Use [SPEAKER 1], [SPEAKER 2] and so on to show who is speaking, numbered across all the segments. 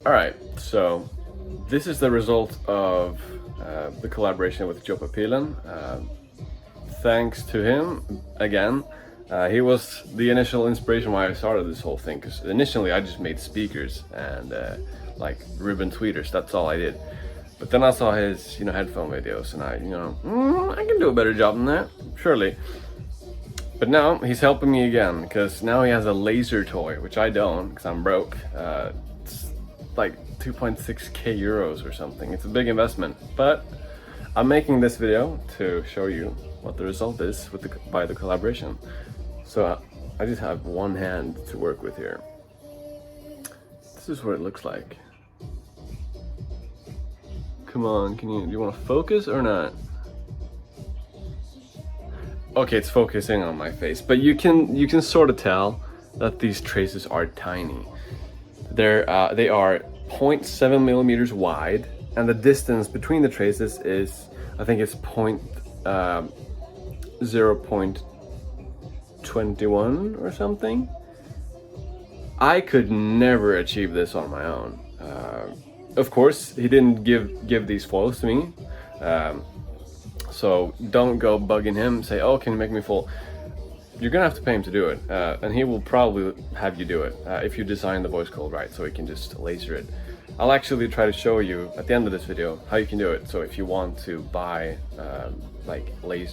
[SPEAKER 1] Alright, so this is the result of the collaboration with Joppe Peelen. Thanks to him, again, he was the initial inspiration why I started this whole thing, because initially I just made speakers and like ribbon tweeters, that's all I did. But then I saw his, headphone videos, and I can do a better job than that, surely. But now he's helping me again, because now he has a laser toy, which I don't, because I'm broke. It's like 2.6k euros or something. It's a big investment, but I'm making this video to show you what the result is by the collaboration. So I just have one hand to work with here. This is what it looks like. Come on, do you want to focus or not? Okay, it's focusing on my face, but you can sort of tell that these traces are tiny. They are 0.7 millimeters wide, and the distance between the traces is, I think it's 0.21 or something. I could never achieve this on my own. Of course, he didn't give these foils to me. So don't go bugging him, say, oh, can you make me full? You're gonna have to pay him to do it, and he will probably have you do it if you design the voice coil right, so he can just laser it. I'll actually try to show you at the end of this video how you can do it, so if you want to buy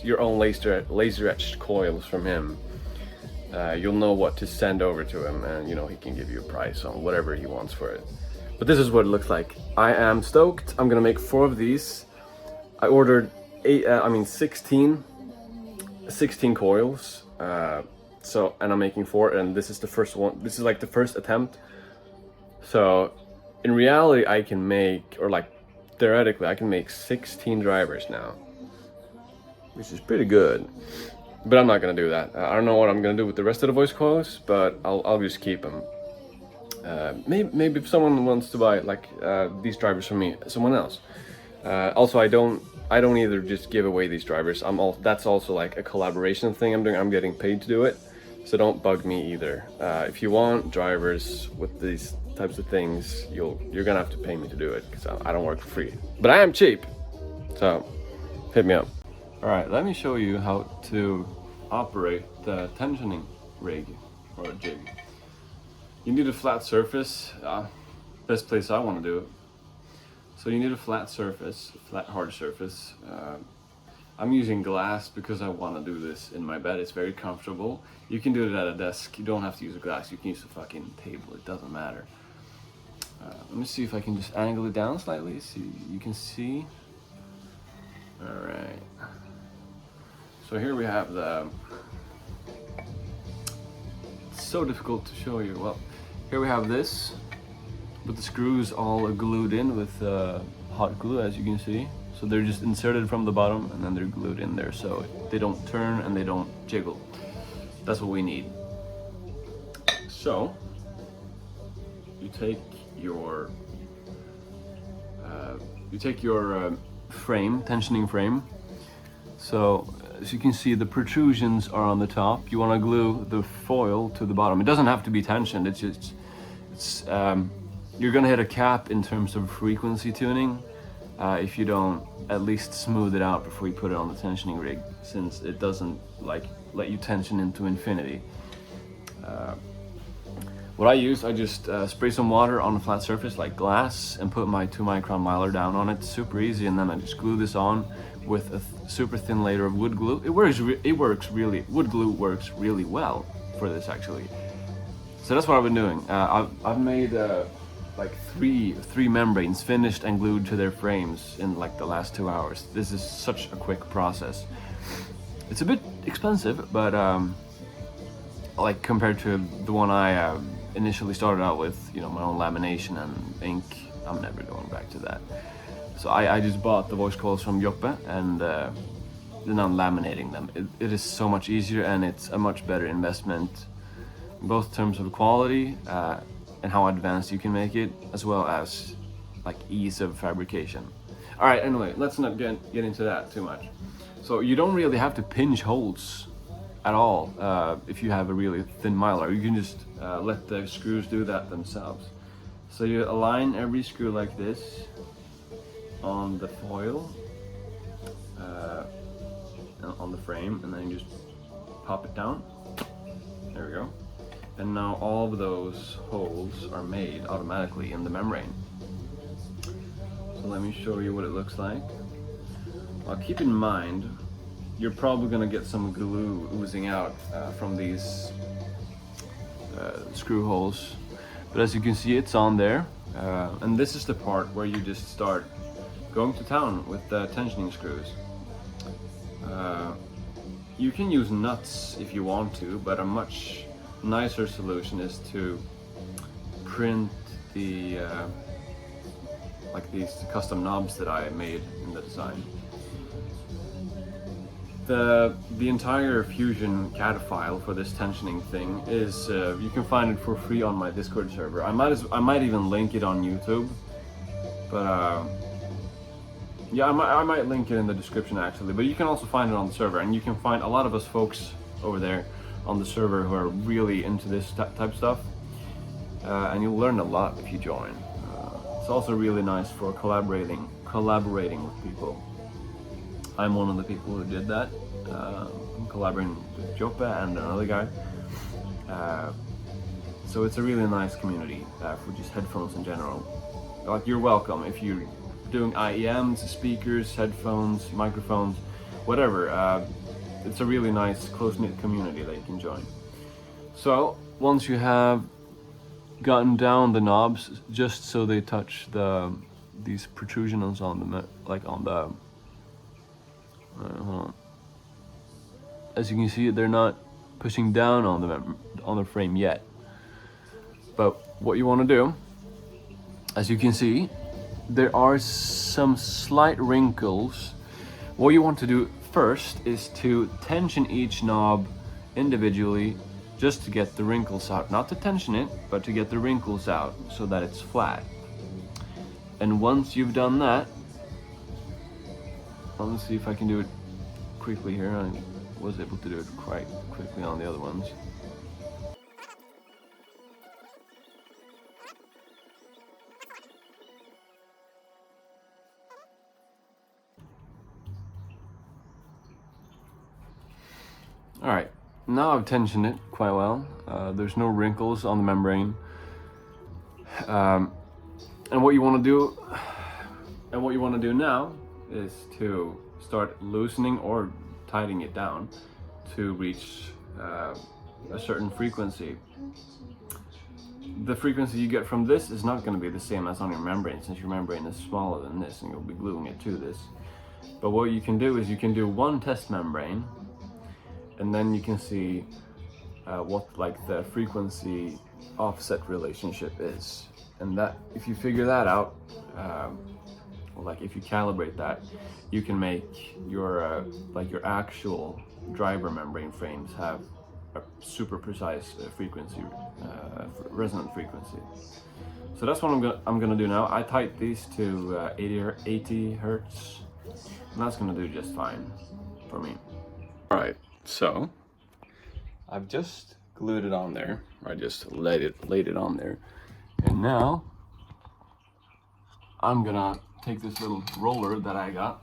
[SPEAKER 1] your own laser etched coils from him, you'll know what to send over to him, and he can give you a price on whatever he wants for it. But this is what it looks like. I am stoked. I'm gonna make 4 of these. I ordered 16 coils. And I'm making 4, and this is the first one. This is like the first attempt. So in reality, I can make, or like theoretically, I can make 16 drivers now, which is pretty good. But I'm not gonna do that. I don't know what I'm gonna do with the rest of the voice coils, but I'll just keep them. Maybe if someone wants to buy these drivers from me, someone else. Also, I don't either just give away these drivers. That's also like a collaboration thing I'm doing. I'm getting paid to do it, so don't bug me either. If you want drivers with these types of things, you're gonna have to pay me to do it, because I don't work for free. But I am cheap, so hit me up. All right, let me show you how to operate the tensioning rig or jig. You need a flat surface. Best place I want to do it. So you need a flat surface, flat hard surface. I'm using glass because I want to do this in my bed. It's very comfortable. You can do it at a desk. You don't have to use a glass. You can use a fucking table. It doesn't matter. Let me see if I can just angle it down slightly. See, you can see. All right. So here we have the. It's so difficult to show you. Well, here we have this. But the screws all are glued in with hot glue, as you can see. So they're just inserted from the bottom, and then they're glued in there, so they don't turn and they don't jiggle. That's what we need. So you take your frame, tensioning frame. So as you can see, the protrusions are on the top. You want to glue the foil to the bottom. It doesn't have to be tensioned. You're gonna hit a cap in terms of frequency tuning if you don't at least smooth it out before you put it on the tensioning rig, since it doesn't let you tension into infinity. What I use, I just spray some water on a flat surface like glass and put my 2-micron mylar down on it. Super easy, and then I just glue this on with a super thin layer of wood glue. Wood glue works really well for this actually. So that's what I've been doing. I've made like three membranes finished and glued to their frames in like the last 2 hours. This is such a quick process. It's a bit expensive, but like compared to the one I initially started out with, my own lamination and ink, I'm never going back to that. So I just bought the voice coils from Joppe, and then I'm laminating them. It is so much easier, and it's a much better investment, both in terms of quality and how advanced you can make it, as well as like ease of fabrication. All right, anyway, let's not get into that too much. So you don't really have to pinch holes at all if you have a really thin mylar. You can just let the screws do that themselves. So you align every screw like this on the foil, on the frame, and then you just pop it down. There we go. And now all of those holes are made automatically in the membrane. So let me show you what it looks like. Now keep in mind, you're probably gonna get some glue oozing out from these screw holes. But as you can see, it's on there. And this is the part where you just start going to town with the tensioning screws. You can use nuts if you want to, but a much nicer solution is to print the like these custom knobs that I made in the design. The entire Fusion CAD file for this tensioning thing is you can find it for free on my Discord server. I might even link it on YouTube, but yeah, I might link it in the description actually. But you can also find it on the server, and you can find a lot of us folks over there on the server who are really into this type of stuff, and you'll learn a lot if you join. It's also really nice for collaborating with people. I'm one of the people who did that. I'm collaborating with Joppe and another guy. So it's a really nice community for just headphones in general. Like, you're welcome if you're doing IEMs, speakers, headphones, microphones, whatever. It's a really nice close-knit community that you can join. So once you have gotten down the knobs just so they touch these protrusions on the hold on. As you can see, they're not pushing down on the frame yet. But what you want to do, as you can see, there are some slight wrinkles. What you want to do first is to tension each knob individually, just to get the wrinkles out. Not to tension it, but to get the wrinkles out so that it's flat. And once you've done that, let me see if I can do it quickly here. I was able to do it quite quickly on the other ones. Alright, now I've tensioned it quite well. There's no wrinkles on the membrane. And what you want to do now is to start loosening or tightening it down to reach a certain frequency. The frequency you get from this is not going to be the same as on your membrane, since your membrane is smaller than this and you'll be gluing it to this. But what you can do is you can do one test membrane, and then you can see what like the frequency offset relationship is. And that, if you figure that out, like if you calibrate that, you can make your like your actual driver membrane frames have a super precise frequency, resonant frequency. So that's what I'm gonna do now. I tightened these to 80 hertz, and that's gonna do just fine for me. All right, so I've just glued it on there. I just laid it on there, and now I'm gonna take this little roller that I got,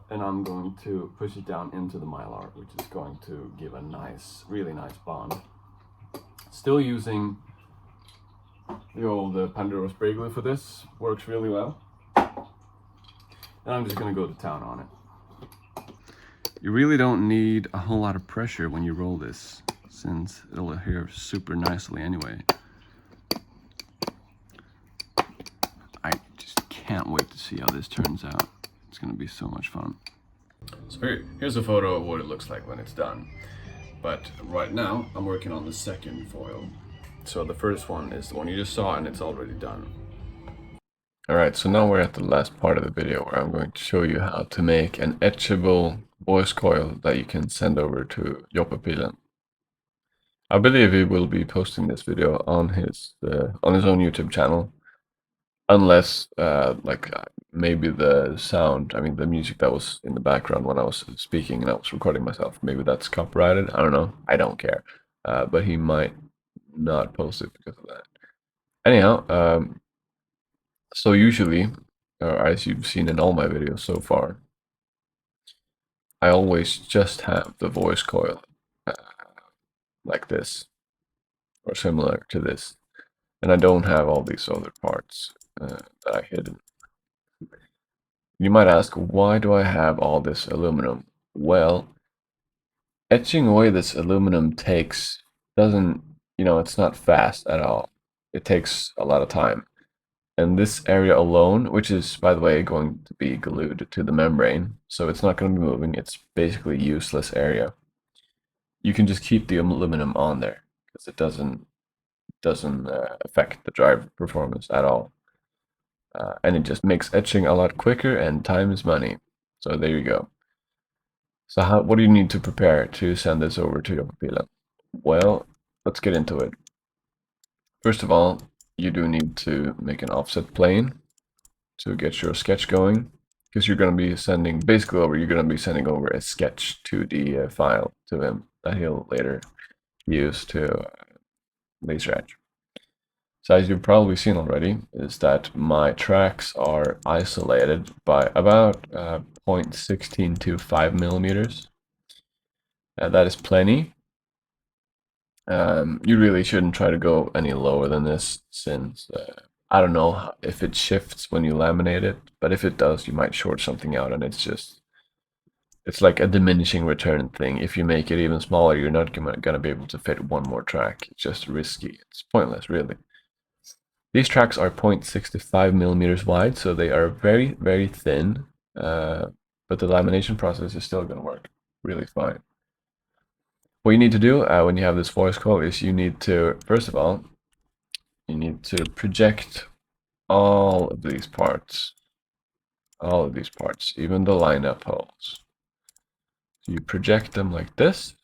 [SPEAKER 1] and I'm going to push it down into the mylar, which is going to give a nice, really nice bond. Still using the old Pandora spray glue for this, works really well. And I'm just gonna go to town on it. You really don't need a whole lot of pressure when you roll this, since it'll adhere super nicely anyway. I just can't wait to see how this turns out. It's gonna be so much fun. So here's a photo of what it looks like when it's done. But right now, I'm working on the second foil. So the first one is the one you just saw, and it's already done. Alright, so now we're at the last part of the video where I'm going to show you how to make an etchable voice coil that you can send over to Joppe Peelen. I believe he will be posting this video on his own YouTube channel. Unless, maybe the sound, I mean the music that was in the background when I was speaking and I was recording myself, maybe that's copyrighted, I don't know, I don't care. But he might not post it because of that. Anyhow, So usually, as you've seen in all my videos so far, I always just have the voice coil uh, like this, or similar to this. And I don't have all these other parts that I hidden. You might ask, why do I have all this aluminum? Well, etching away this aluminum doesn't, it's not fast at all. It takes a lot of time. And this area alone, which is, by the way, going to be glued to the membrane, so it's not going to be moving, it's basically useless area. You can just keep the aluminum on there because it doesn't affect the drive performance at all. And it just makes etching a lot quicker, and time is money. So there you go. So what do you need to prepare to send this over to Joppe Peelen? Well, let's get into it. First of all, you do need to make an offset plane to get your sketch going, because you're going to be sending over a sketch 2D file to him that he'll later use to laser etch. So as you've probably seen already, is that my tracks are isolated by about 0.1625 millimeters. That is plenty. You really shouldn't try to go any lower than this, since I don't know if it shifts when you laminate it, but if it does, you might short something out, and it's like a diminishing return thing. If you make it even smaller, you're not gonna be able to fit one more track. It's just risky. It's pointless, really. These tracks are 0.65 millimeters wide, so they are very, very thin, but the lamination process is still going to work really fine. What you need to do when you have this voice coil is you need to, first of all, you need to project all of these parts, even the lineup holes. So you project them like this,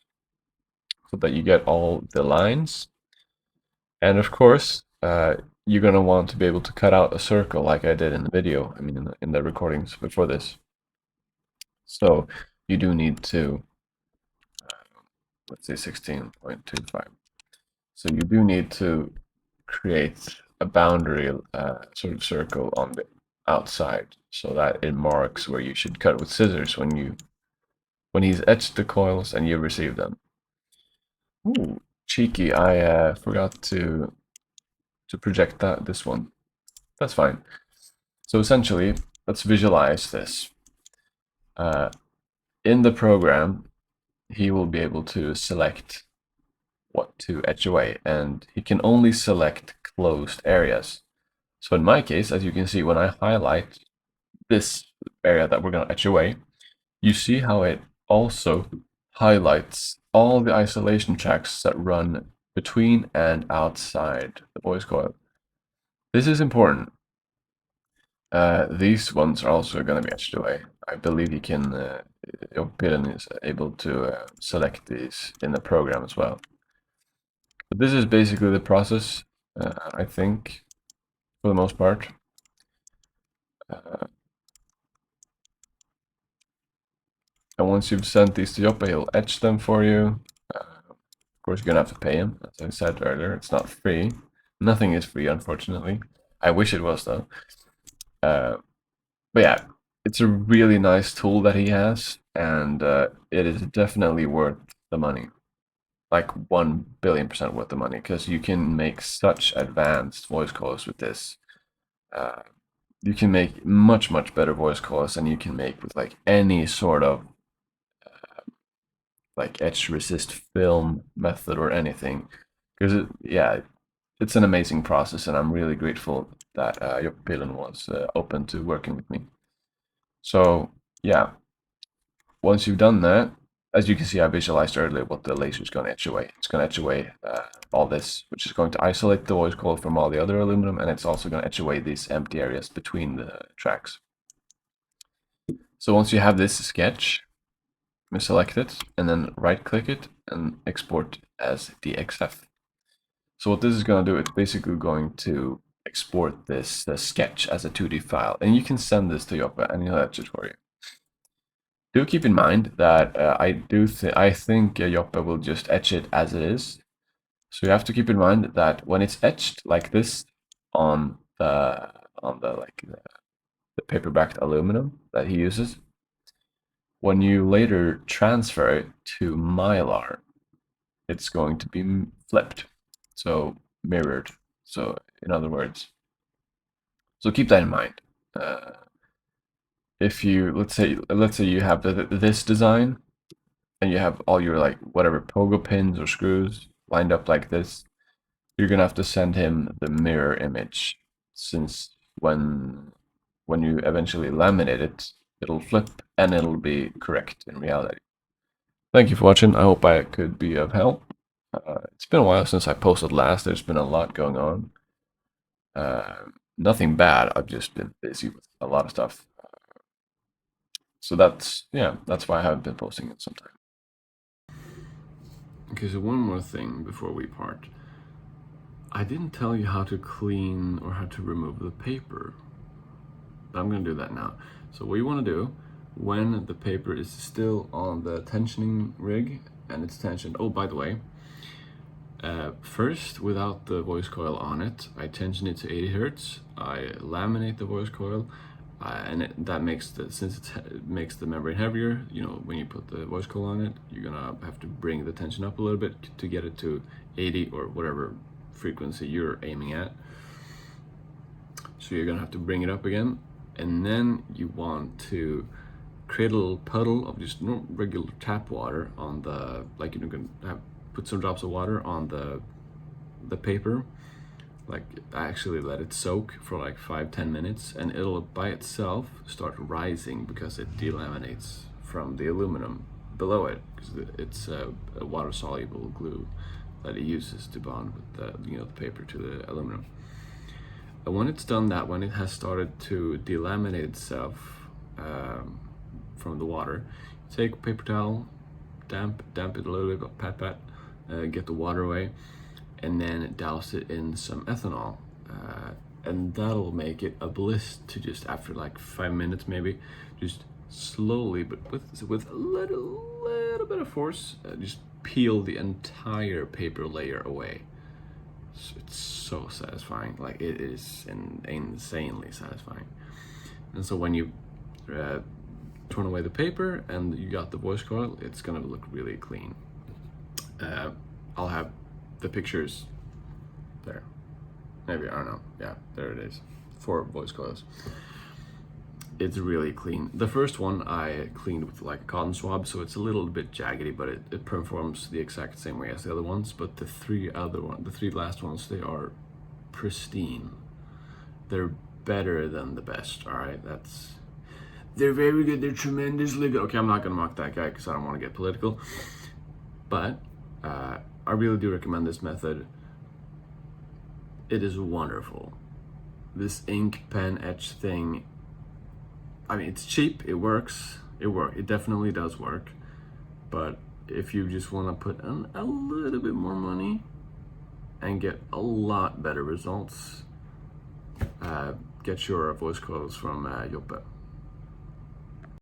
[SPEAKER 1] so that you get all the lines. And of course, you're going to want to be able to cut out a circle like I did in the video, in the recordings before this. So you do need to, let's say 16.25. So you do need to create a boundary sort of circle on the outside, so that it marks where you should cut with scissors when he's etched the coils and you receive them. Ooh, cheeky! I forgot to project this one. That's fine. So essentially, let's visualize this. In the program, he will be able to select what to etch away, and he can only select closed areas. So in my case, as you can see, when I highlight this area that we're going to etch away, you see how it also highlights all the isolation tracks that run between and outside the voice coil. This is important. These ones are also going to be etched away. I believe you can, Joppe Peelen is able to select these in the program as well. But this is basically the process, I think, for the most part. And once you've sent these to Joppe, he'll etch them for you. Of course, you're going to have to pay him, as I said earlier. It's not free. Nothing is free, unfortunately. I wish it was, though. But yeah, it's a really nice tool that he has, and it is definitely worth the money. Like 1,000,000,000% worth the money, because you can make such advanced voice calls with this. You can make much, much better voice calls than you can make with like any sort of like etch resist film method or anything. Because it's an amazing process, and I'm really grateful that Joppe Peelen was open to working with me. So yeah, once you've done that, as you can see, I visualized earlier what the laser is going to etch away. It's going to etch away all this, which is going to isolate the voice coil from all the other aluminum, and it's also going to etch away these empty areas between the tracks. So once you have this sketch, select it, and then right-click it and export as DXF. So what this is going to do, it's basically going to export this sketch as a 2D file, and you can send this to Joppe, and he'll etch it for you. Do keep in mind that I think Joppe will just etch it as it is. So you have to keep in mind that when it's etched like this on the on the the paper-backed aluminum that he uses. When you later transfer it to mylar, it's going to be flipped, so mirrored. So in other words, so keep that in mind. If you let's say you have this design, and you have all your like whatever pogo pins or screws lined up like this, you're gonna have to send him the mirror image, since when you eventually laminate it, it'll flip and it'll be correct in reality. Thank you for watching. I hope I could be of help. It's been a while since I posted last. There's been a lot going on. Nothing bad. I've just been busy with a lot of stuff. So that's why I haven't been posting it sometime. Okay, so one more thing before we part. I didn't tell you how to clean or how to remove the paper. But I'm gonna do that now. So what you wanna do, when the paper is still on the tensioning rig and it's tensioned, oh, by the way, first, without the voice coil on it, I tension it to 80 Hertz, I laminate the voice coil, and that makes since it makes the membrane heavier, you know, when you put the voice coil on it, you're gonna have to bring the tension up a little bit to get it to 80 or whatever frequency you're aiming at. So you're gonna have to bring it up again, and then you want to create a little puddle of just regular tap water on the, like you're gonna put some drops of water on the paper, like actually let it soak for like 5-10 minutes, and it'll by itself start rising because it delaminates from the aluminum below it, because it's a water soluble glue that it uses to bond with the the paper to the aluminum. And when it's done that, when it has started to delaminate itself from the water, take a paper towel, damp it a little bit, pat, get the water away, and then douse it in some ethanol, and that'll make it a bliss to just, after like 5 minutes maybe, just slowly but with a little bit of force, just peel the entire paper layer away. It's so satisfying. Like, it is insanely satisfying. And so when you turn away the paper and you got the voice coil, it's gonna look really clean. I'll have the pictures there. Maybe, I don't know. Yeah, there it is. 4 voice coils. It's really clean. The first one I cleaned with like a cotton swab, so it's a little bit jaggedy, but it performs the exact same way as the other ones. But the 3 last ones, they are pristine. They're better than the best. All right, they're very good. They're tremendously good. Okay, I'm not gonna mock that guy because I don't want to get political, but I really do recommend this method. It is wonderful. This ink pen etch thing, I mean, it's cheap, it works, it definitely does work, but if you just want to put in a little bit more money and get a lot better results, get your voice coils from Joppe.